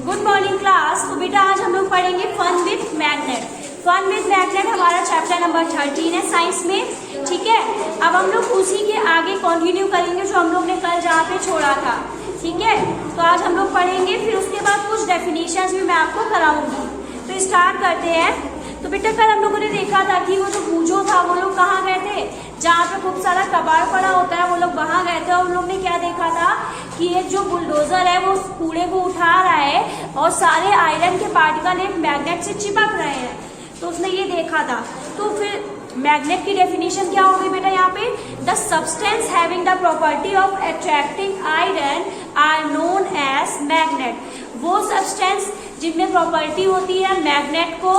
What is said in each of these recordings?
Good morning class. तो बेटा आज हम लोग पढ़ेंगे fun with magnet. Fun with magnet हमारा चैप्टर नंबर 13 है साइंस में। ठीक है, अब हम लोग उसी के आगे कंटिन्यू करेंगे जो हम लोग ने कल जहाँ पे छोड़ा था। ठीक है, तो आज हम लोग पढ़ेंगे, फिर उसके बाद कुछ डेफिनेशंस भी मैं आपको कराऊंगी। तो स्टार्ट करते हैं। तो बेटा कल हम लोगों ने देखा था कि वो जो बूझो था वो लोग कहाँ गए थे, जहाँ पे खूब सारा कबाड़ पड़ा होता है, वो लोग वहां गए थे। और उन लोग ने क्या देखा था कि एक जो बुलडोजर है वो कूड़े को उठा रहा है और सारे आयरन के पार्टिकल एक मैग्नेट से चिपक रहे हैं। तो उसने ये देखा था। तो फिर मैग्नेट की डेफिनेशन क्या होगी बेटा यहाँ पे, the substance having the property of attracting iron are known as magnet. वो सब्सटेंस जिनमें प्रॉपर्टी होती है मैग्नेट को,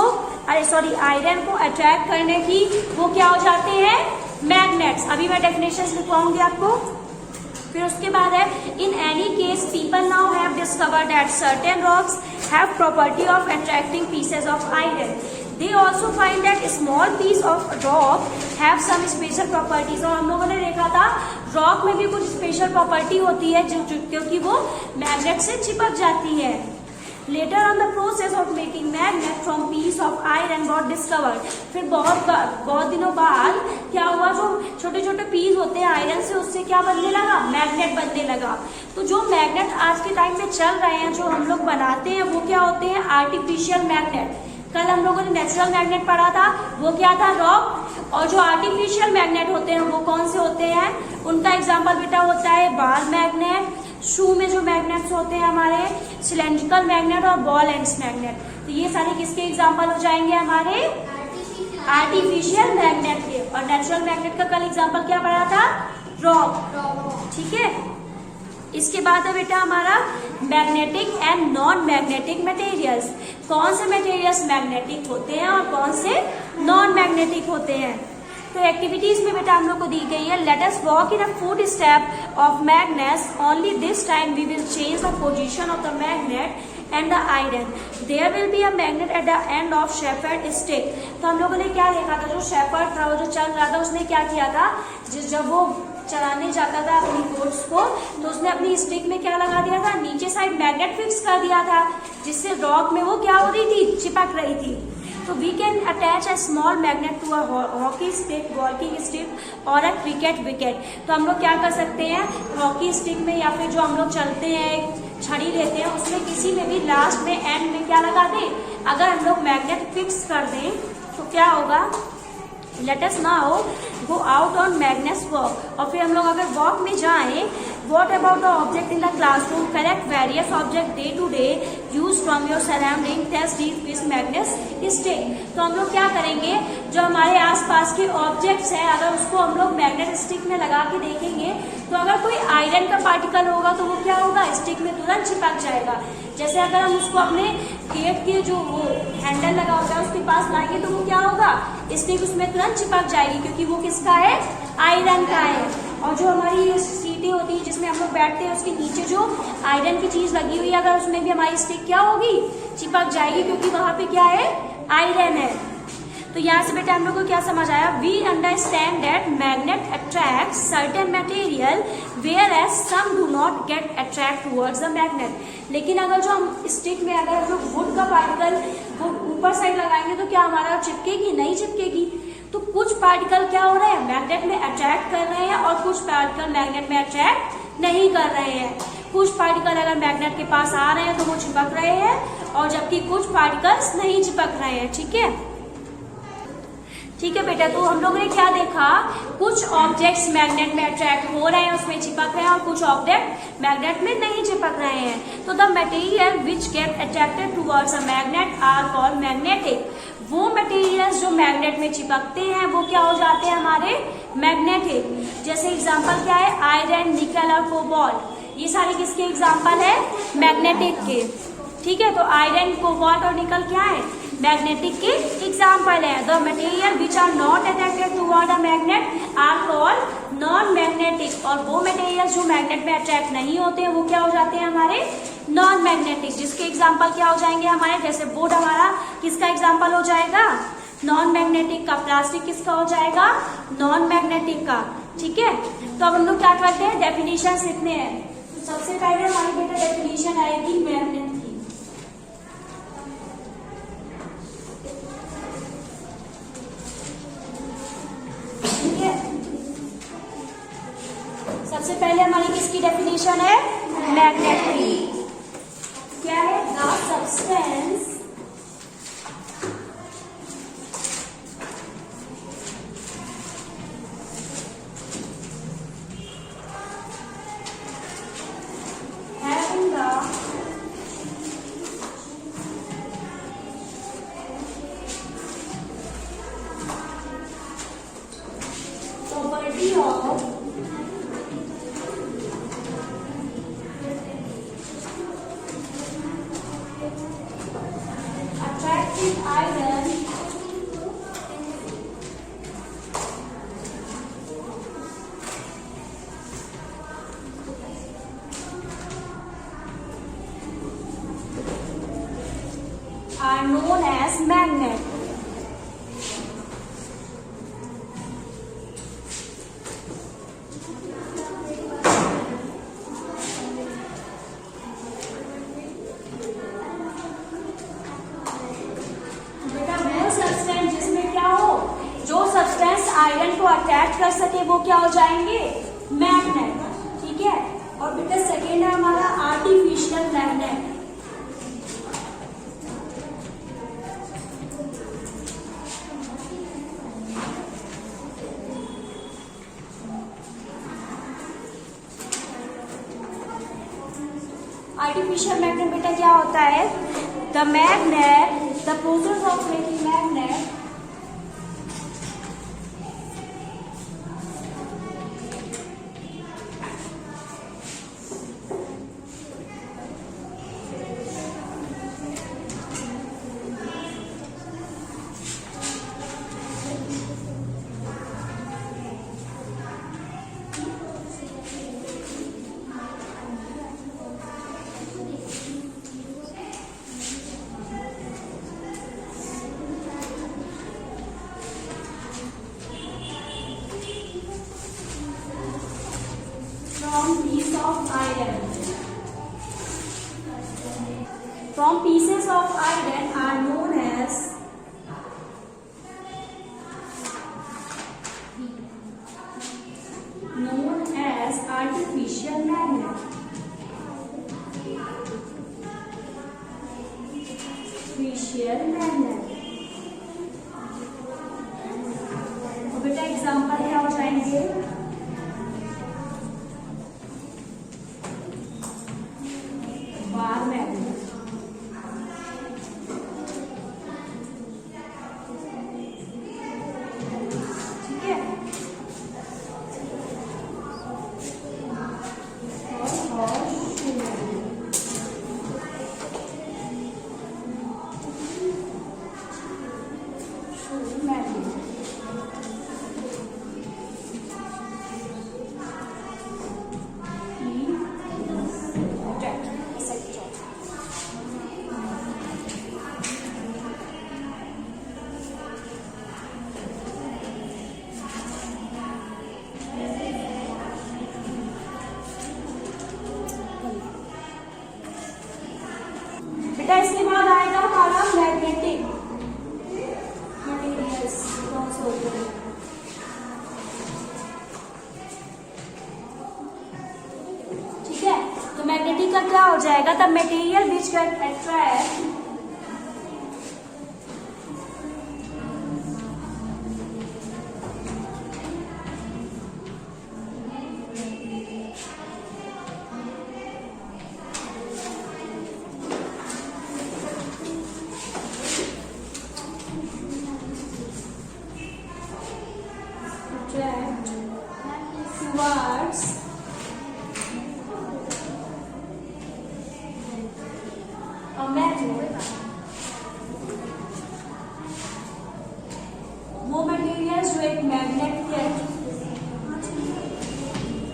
आयरन को अट्रैक्ट करने की, वो क्या हो जाते हैं, मैग्नेट्स। अभी मैं डेफिनेशन लिखवाऊंगी आपको। फिर उसके बाद है, in any case people now have discovered that certain rocks have property of attracting pieces of iron. They also find that small piece of rock have some special properties। और हम लोगों ने देखा था रॉक में भी कुछ स्पेशल प्रॉपर्टी होती है क्योंकि वो मैग्नेट से चिपक जाती है। Later on the process of making magnet from piece of iron got discovered। फिर बहुत दिनों बाद क्या हुआ, जो छोटे छोटे पीस होते हैं आयरन से, उससे क्या बनने लगा, मैग्नेट बनने लगा। तो जो मैग्नेट आज के टाइम में चल रहे हैं, जो हम लोग बनाते हैं, वो क्या होते हैं, आर्टिफिशियल मैग्नेट। कल हम लोगों ने नेचुरल मैग्नेट पढ़ा था, वो क्या था, रॉक। और जो आर्टिफिशियल मैग्नेट होते हैं वो कौन से होते हैं, उनका एग्जांपल बेटा होता है बाल मैग्नेट, शू में जो मैग्नेट्स होते हैं हमारे, सिलेंड्रिकल मैग्नेट और बॉल एंड्स मैग्नेट। तो ये सारे किसके एग्जांपल हो जाएंगे, हमारे आर्टिफिशियल मैग्नेट के। और नेचुरल मैग्नेट का कल एग्जांपल क्या पढ़ा था, रॉक। ठीक है, इसके बाद है बेटा हमारा magnetic and non magnetic materials. कौन से मटेरियल्स मैग्नेटिक होते हैं और कौन से नॉन मैग्नेटिक होते हैं। तो एक्टिविटीज में बेटा हम लोग को दी गई है, let us walk in a foot step of magnets, only this time we will change the position of the magnet and the iron, there will be a magnet at the end of shepherd stick. तो हम लोगों ने क्या देखा था, जो shepherd था, वो जो चल रहा था, उसने क्या किया था, जब वो चलाने जाता था अपनी बोट्स को, तो उसने अपनी स्टिक में क्या लगा दिया था, नीचे साइड मैग्नेट फिक्स कर दिया था, जिससे रॉक में वो क्या हो रही थी, चिपक रही थी। तो we can attach a small magnet to a hockey stick, walking stick और अ क्रिकेट विकेट। तो हम लोग क्या कर सकते हैं, हॉकी स्टिक में या फिर जो हम लोग चलते हैं, छड़ी लेते हैं, उसमें किसी में भी लास्ट में एंड में क्या लगा दें, अगर हम लोग मैग्नेट फिक्स कर दें तो क्या होगा, let us now go out on magnets walk. और फिर हम लोग अगर वॉक में जाएं, what about the object in the classroom, correct various object day to day use from your surrounding, test this magnets stick. तो हम लोग क्या करेंगे, जो हमारे आसपास के ऑब्जेक्ट्स हैं, अगर उसको हम लोग मैग्नेट स्टिक में लगा के देखेंगे, तो अगर कोई आयरन का पार्टिकल होगा तो वो क्या होगा, स्टिक में तुरंत चिपक जाएगा। जैसे अगर हम उसको अपने गेट के जो वो हैंडल लगा होता है उसके पास लाएंगे तो वो क्या होगा, स्टिक उसमें तुरंत चिपक जाएगी, क्योंकि वो किसका है, आयरन का है। और जो हमारी सीटें होती है जिसमें हम लोग बैठते हैं, उसके नीचे जो आयरन की चीज लगी हुई है, अगर उसमें भी हमारी स्टिक क्या होगी, चिपक जाएगी, क्योंकि वहां पे क्या है, आयरन है। तो यहाँ से बेटा हम लोग को क्या समझ आया, we understand that magnet attract certain material where as some do not get attract towards the magnet. लेकिन अगर जो हम स्टिक में अगर हम लोग वुड का पार्टिकल वो ऊपर साइड लगाएंगे तो क्या हमारा चिपकेगी, नहीं चिपकेगी। तो कुछ पार्टिकल क्या हो रहे हैं, मैग्नेट में अट्रैक्ट कर रहे हैं, और कुछ पार्टिकल मैग्नेट में अट्रैक्ट नहीं कर रहे हैं। कुछ पार्टिकल अगर मैग्नेट के पास आ रहे हैं तो वो चिपक रहे हैं, और जबकि कुछ पार्टिकल्स नहीं चिपक रहे हैं। ठीक है, ठीक है बेटा। तो हम लोगों ने क्या देखा, कुछ ऑब्जेक्ट्स मैग्नेट में अट्रैक्ट हो रहे हैं, उसमें चिपक रहे हैं, और कुछ ऑब्जेक्ट मैग्नेट में नहीं चिपक रहे हैं। तो the material which get attracted towards a magnet are called magnetic. वो मटेरियल्स जो मैग्नेट में चिपकते हैं वो क्या हो जाते हैं, हमारे मैग्नेटिक। जैसे एग्जांपल क्या है, आयरन, निकल और कोबाल्ट, ये सारे किसके एग्जांपल है, मैग्नेटिक के। ठीक है, तो आयरन, कोबाल्ट और निकल क्या है, मैग्नेटिक के एग्जाम्पल है। The material which are not attracted toward a magnet are called non magnetic. और वो मटेरियल जो मैग्नेट में अट्रैक्ट नहीं होते हैं वो क्या हो जाते हैं, हमारे नॉन मैग्नेटिक। जिसके एग्जाम्पल क्या हो जाएंगे हमारे, जैसे बोर्ड हमारा किसका एग्जाम्पल हो जाएगा, नॉन मैग्नेटिक का। प्लास्टिक किसका हो जाएगा, नॉन मैग्नेटिक का। ठीक है, तो अब हम लोग क्या करते हैं, डेफिनेशन लिखने हैं। तो सबसे पहले हमारी बेटा डेफिनेशन आएगी मैग्नेट की। with iron are known as magnet. Iron को अटैच कर सके वो क्या हो जाएंगे, मैग्नेट। ठीक है, और बेटा सेकेंड है हमारा आर्टिफिशियल मैग्नेट। आर्टिफिशियल मैग्नेट बेटा क्या होता है, the magnet, the process of making magnet from piece of iron. From pieces of iron are known as artificial magnet. Artificial magnet. तो बेटा एग्जाम्पल क्या हो जाएंगे, बार मैग्नेट, ठीक है, बेटा इसके बाद आएगा हमारा मैग्नेटिक मटेरियल्स। ठीक है, तो मैग्नेटिक का क्या हो जाएगा, the material which can attract towards a magnet, वो मटेरियल जो एक मैग्नेट के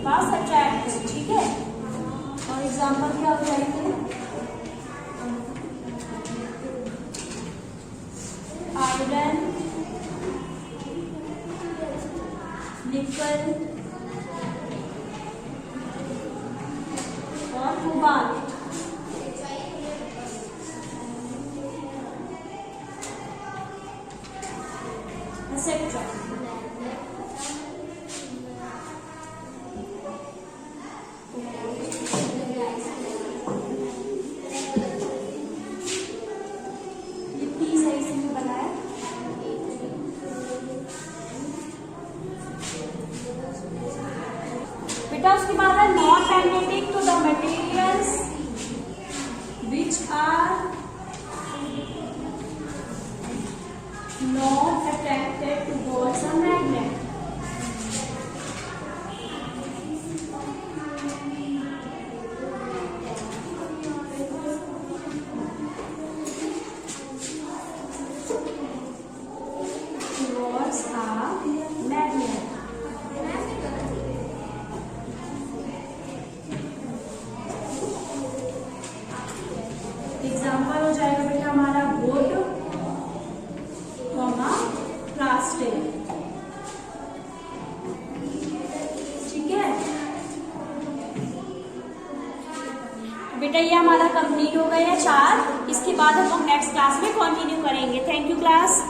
पास अट्रैक्ट है। ठीक है, और एग्जाम्पल क्या हो जाएंगे, आयरन, निकल और कोबाल्ट। एक्सेट्रा। बेटा उसके बाद है नॉन मैग्नेटिक, तो the materials which are not attracted towards a magnet. Example हो जाएगा बेटा हमारा वुड, प्लास्टिक। ठीक है बेटा, ये हमारा कंप्लीट हो गया है 4। इसके बाद हम नेक्स्ट क्लास में कंटिन्यू करेंगे। Thank you class.